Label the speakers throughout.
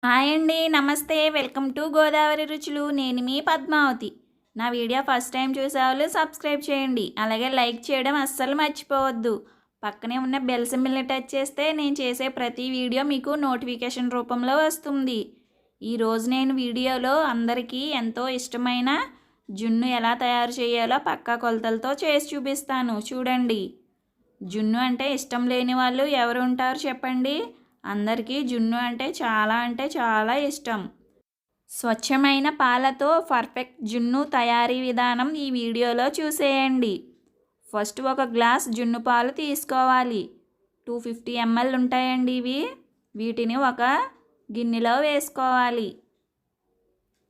Speaker 1: Hi అండి. నమస్తే. Welcome to Godavari రుచులు. నేను మీ పద్మావతి. నా వీడియో ఫస్ట్ టైం చూసేవాళ్ళు సబ్స్క్రైబ్ చేయండి. అలాగే లైక్ చేయడం అస్సలు మర్చిపోవద్దు. పక్కనే ఉన్న బెల్ సింబల్ని టచ్ చేస్తే నేను చేసే ప్రతి వీడియో మీకు నోటిఫికేషన్ రూపంలో వస్తుంది. ఈరోజు నేను వీడియోలో అందరికీ ఎంతో ఇష్టమైన జున్ను ఎలా తయారు చేయాలో పక్కా కొలతలతో చేసి చూపిస్తాను. చూడండి. జున్ను అంటే ఇష్టం లేని వాళ్ళు ఎవరు ఉంటారు చెప్పండి? అందరికీ జున్ను అంటే చాలా ఇష్టం. స్వచ్ఛమైన పాలతో పర్ఫెక్ట్ జున్ను తయారీ విధానం ఈ వీడియోలో చూసేయండి. ఫస్ట్ ఒక గ్లాస్ జున్ను పాలు తీసుకోవాలి. 250 ml ఉంటాయండి ఇవి. వీటిని ఒక గిన్నెలో వేసుకోవాలి.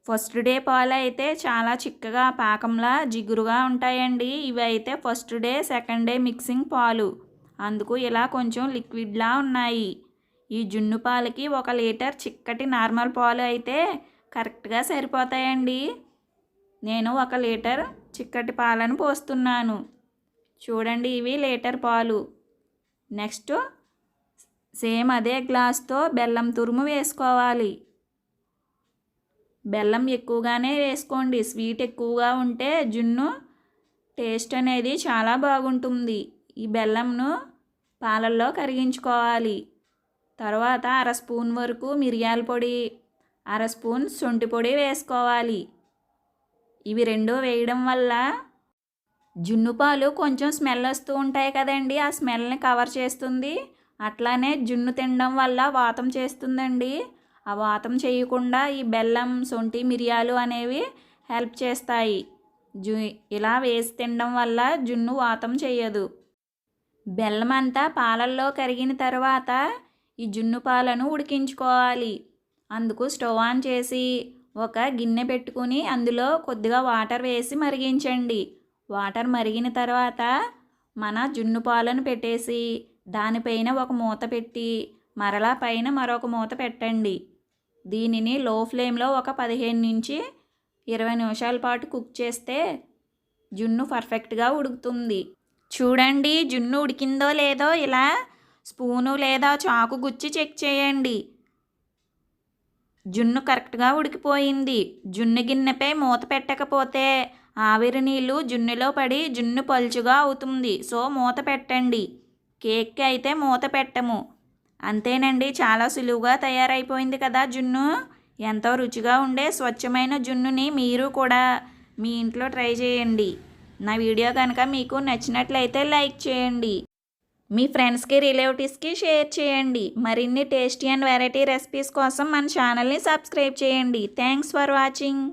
Speaker 1: ఫస్ట్ డే పాలు అయితే చాలా చిక్కగా పాకంలా జిగురుగా ఉంటాయండి. ఇవి అయితే first day second day mixing పాలు, అందుకు ఇలా కొంచెం లిక్విడ్లా ఉన్నాయి. ఈ జున్ను పాలకి 1 లీటర్ చిక్కటి నార్మల్ పాలు అయితే కరెక్ట్గా సరిపోతాయండి. నేను 1 లీటర్ చిక్కటి పాలను పోస్తున్నాను. చూడండి, ఇవి లీటర్ పాలు. నెక్స్ట్ సేమ్ అదే గ్లాస్తో బెల్లం తురుము వేసుకోవాలి. బెల్లం ఎక్కువగానే వేసుకోండి. స్వీట్ ఎక్కువగా ఉంటే జున్ను టేస్ట్ అనేది చాలా బాగుంటుంది. ఈ బెల్లంను పాలల్లో కరిగించుకోవాలి. తర్వాత 1/2 స్పూన్ వరకు మిరియాల పొడి, 1/2 స్పూన్ శొంఠి పొడి వేసుకోవాలి. ఇవి రెండు వేయడం వల్ల జున్ను పాలు కొంచెం స్మెల్ వస్తూ ఉంటాయి కదండి, ఆ స్మెల్ని కవర్ చేస్తుంది. అట్లానే జున్ను తినడం వల్ల వాతం చేస్తుందండి. ఆ వాతం చేయకుండా ఈ బెల్లం, శొంఠి, మిరియాలు అనేవి హెల్ప్ చేస్తాయి. ఇలా వేసి తినడం వల్ల జున్ను వాతం చేయదు. బెల్లం అంతా పాలల్లో కరిగిన తర్వాత ఈ జున్ను పాలను ఉడికించుకోవాలి. అందుకు స్టవ్ ఆన్ చేసి ఒక గిన్నె పెట్టుకుని అందులో కొద్దిగా వాటర్ వేసి మరిగించండి. వాటర్ మరిగిన తర్వాత మన జున్ను పాలను పెట్టేసి దానిపైన ఒక మూత పెట్టి మరలా పైన మరొక మూత పెట్టండి. దీనిని లో ఫ్లేమ్లో ఒక 15 నుంచి 20 నిమిషాల పాటు కుక్ చేస్తే జున్ను పర్ఫెక్ట్గా ఉడుకుతుంది. చూడండి, జున్ను ఉడికిందో లేదో ఇలా స్పూను లేదా చాకు గుచ్చి చెక్ చేయండి. జున్ను కరెక్ట్గా ఉడికిపోయింది. జున్ను గిన్నెపై మూత పెట్టకపోతే ఆవిరి నీళ్ళు జున్నులో పడి జున్ను పలుచుగా అవుతుంది. సో మూత పెట్టండి. కేక్కి అయితే మూత పెట్టము. అంతేనండి, చాలా సులువుగా తయారైపోయింది కదా జున్ను. ఎంతో రుచిగా ఉండే స్వచ్ఛమైన జున్నుని మీరు కూడా మీ ఇంట్లో ట్రై చేయండి. నా వీడియో కనుక మీకు నచ్చినట్లయితే లైక్ చేయండి. మీ ఫ్రెండ్స్కి, రిలేటివ్స్కి షేర్ చేయండి. మరిన్ని టేస్టీ అండ్ వెరైటీ రెసిపీస్ కోసం మన ఛానల్ని సబ్స్క్రైబ్ చేయండి. Thanks for watching.